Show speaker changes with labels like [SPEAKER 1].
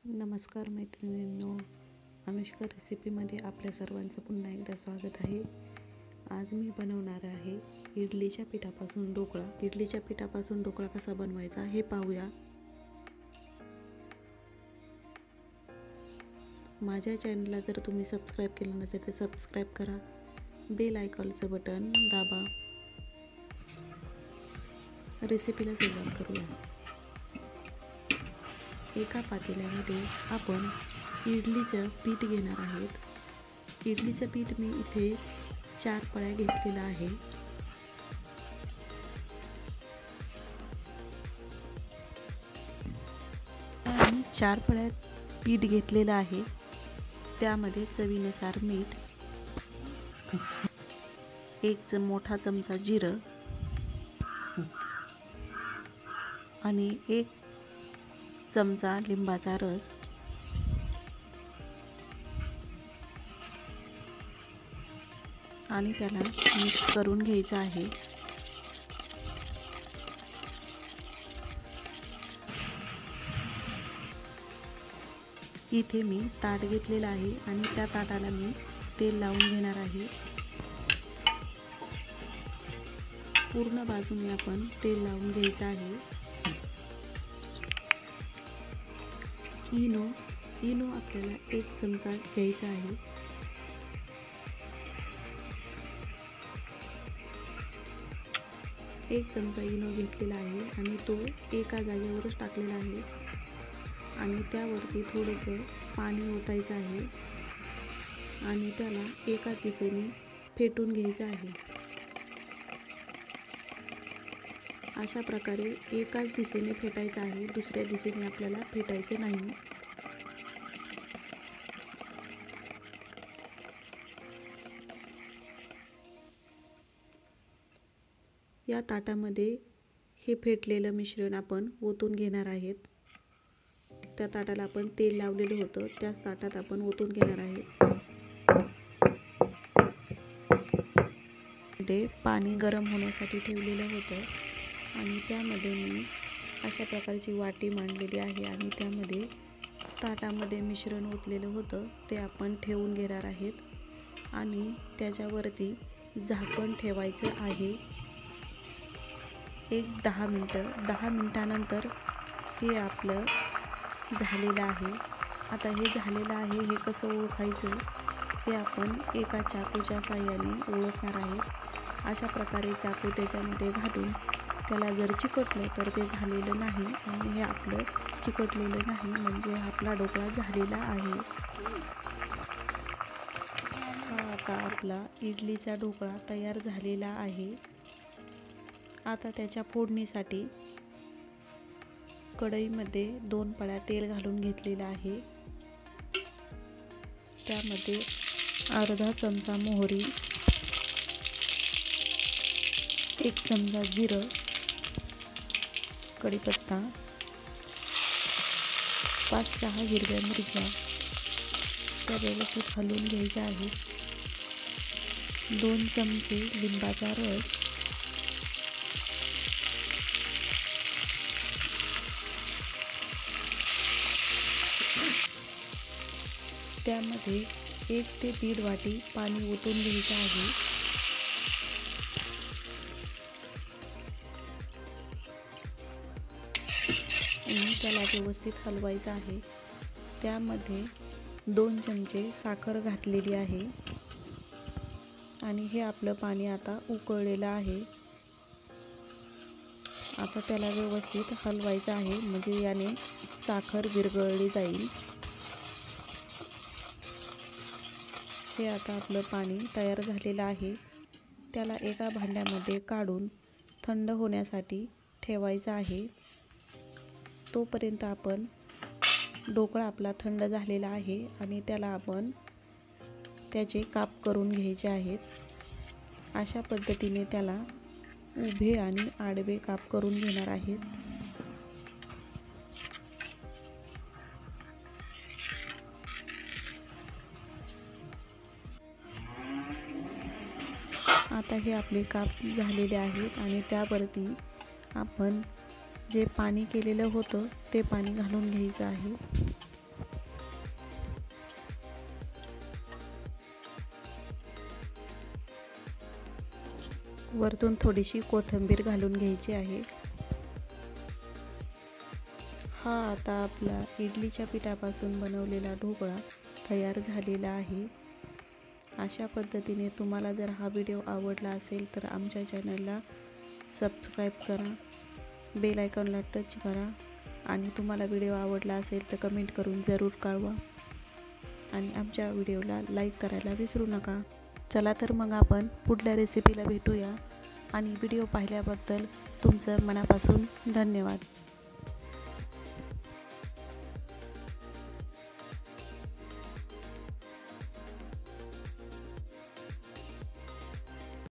[SPEAKER 1] नमस्कार मैत्रिणींनो, अनुष्का रेसिपीमध्ये आपल्या सर्वांचं पुन्हा एकदा स्वागत आहे। आज मी बनवणार आहे इडलीच्या पिठापासून ढोकळा। इडलीच्या पिठापासून ढोकळा कसा बनवायचा हे पाहूया। माझ्या चॅनलला जर तुम्ही सबस्क्राईब केलं नसेल तर सबस्क्राईब करा, बेल आयकॉनचं बटन दाबा। रेसिपीला सुरुवात करूया। एका पातेल्यामध्ये आपण इडलीचं पीठ घेणार आहोत। इडलीचं पीठ मी इथे 4 पळ्या घेतलेला आहे। आणि 4 पळ्या पीठ घेतलेलं आहे। त्यामध्ये चवीनुसार मीठ, 1 मोठा चमचा जिरं आणि 1 चमचा लिंबाचा रस आणि त्याला मिक्स करून घ्यायचं आहे। इथे मी ताट घेतलेला आहे आणि त्या ताटाला मी तेल लावून घेणार आहे। पूर्ण बाजूने आपण तेल लावून घ्यायचं आहे। इनो आपल्याला 1 चमचा घ्यायचा आहे। एक चमचा इनो घेतलेला आहे आणि तो एका जागेवरच टाकलेला आहे आणि त्यावरती थोडंसं पाणी ओतायचं आहे आणि त्याला एकाच दिशेने फेटून घ्यायचं आहे। अशा प्रकारे एकाच दिशेने फेटायचं आहे, दुसऱ्या दिशेने आपल्याला फेटायचं नाही। या ताटामध्ये हे फेटलेलं मिश्रण आपण ओतून घेणार आहेत। त्या ताटाला आपण तेल लावलेलं होतं, त्याच ताटात आपण ओतून घेणार आहे। ते पाणी गरम होण्यासाठी ठेवलेलं होतं आणि त्यामध्ये मी अशा प्रकारची वाटी मांडलेली आहे आणि त्यामध्ये ताटामध्ये मिश्रण ओतलेलं होतं ते आपण ठेवून घेणार आहेत आणि त्याच्यावरती झाकण ठेवायचं आहे। 10 मिनिटं। 10 मिनिटानंतर हे आपलं झालेलं आहे। आता हे झालेलं आहे हे कसं ओळखायचं ते आपण एका चाकूच्या साहाय्याने ओळखणार आहे। अशा प्रकारे चाकू त्याच्यामध्ये घालून त्याला जर चिकटलं तर ते झालेलं नाही आणि हे आपलं चिकटलेलं नाही म्हणजे आपला ढोकळा झालेला आहे। हा आता आपला इडलीचा ढोकळा तयार झालेला आहे। आता त्याच्या फोडणीसाठी कढईमध्ये 2 पळ्या तेल घालून घेतलेलं आहे। त्यामध्ये अर्धा चमचा मोहरी, 1 चमचा जिरं, कढीपत्ता, 5-6 हिरव्या मिरच्या त्या व्यवस्थित हलवून घ्यायच्या आहेत। 2 चमचे लिंबाचा रस, त्यामध्ये 1 ते 1.5 वाटी पाणी ओतून घ्यायचं आहे। आणि त्याला व्यवस्थित हलवायचं आहे। त्यामध्ये 2 चमचे साखर घातलेली आहे आणि हे आपलं पाणी आता उकळलेलं आहे। आता त्याला व्यवस्थित हलवायचं आहे म्हणजे याने साखर विरघळली जाईल। हे आता आपलं पाणी तयार झालेलं आहे। त्याला एका भांड्यामध्ये काढून थंड होण्यासाठी ठेवायचं आहे। तोपर्यंत आपण ढोकळा आपला थंड झालेला आहे आणि त्याला आपण त्याचे काप करून घ्यायचे आहेत। अशा पद्धतीने त्याला उभे आणि आडवे काप करून घेणार आहेत। आता हे आपले काप झालेले आहेत आणि त्यावरती आपण जे पाणी केलेलं होतं ते पाणी घालून घ्यायचं आहे वरतून थोडीशी कोथिंबीर घालून घ्यायची आहे। हा आता आपला इडलीच्या पिठापासून बनवलेला ढोकळा तयार झालेला आहे। अशा पद्धतीने तुम्हाला जर हा व्हिडिओ आवडला असेल तर आमच्या चॅनलला सबस्क्राईब करा, बेल आयकॉनला टच करा आणि तुम्हाला व्हिडिओ आवडला असेल तर कमेंट करून ज़रूर कळवा आणि आमच्या व्हिडिओला लाईक करायला विसरू नका। चला तर मग आपण पुढल्या रेसिपीला भेटूया आणि व्हिडिओ पाहिल्याबद्दल तुमचं मनापासून धन्यवाद।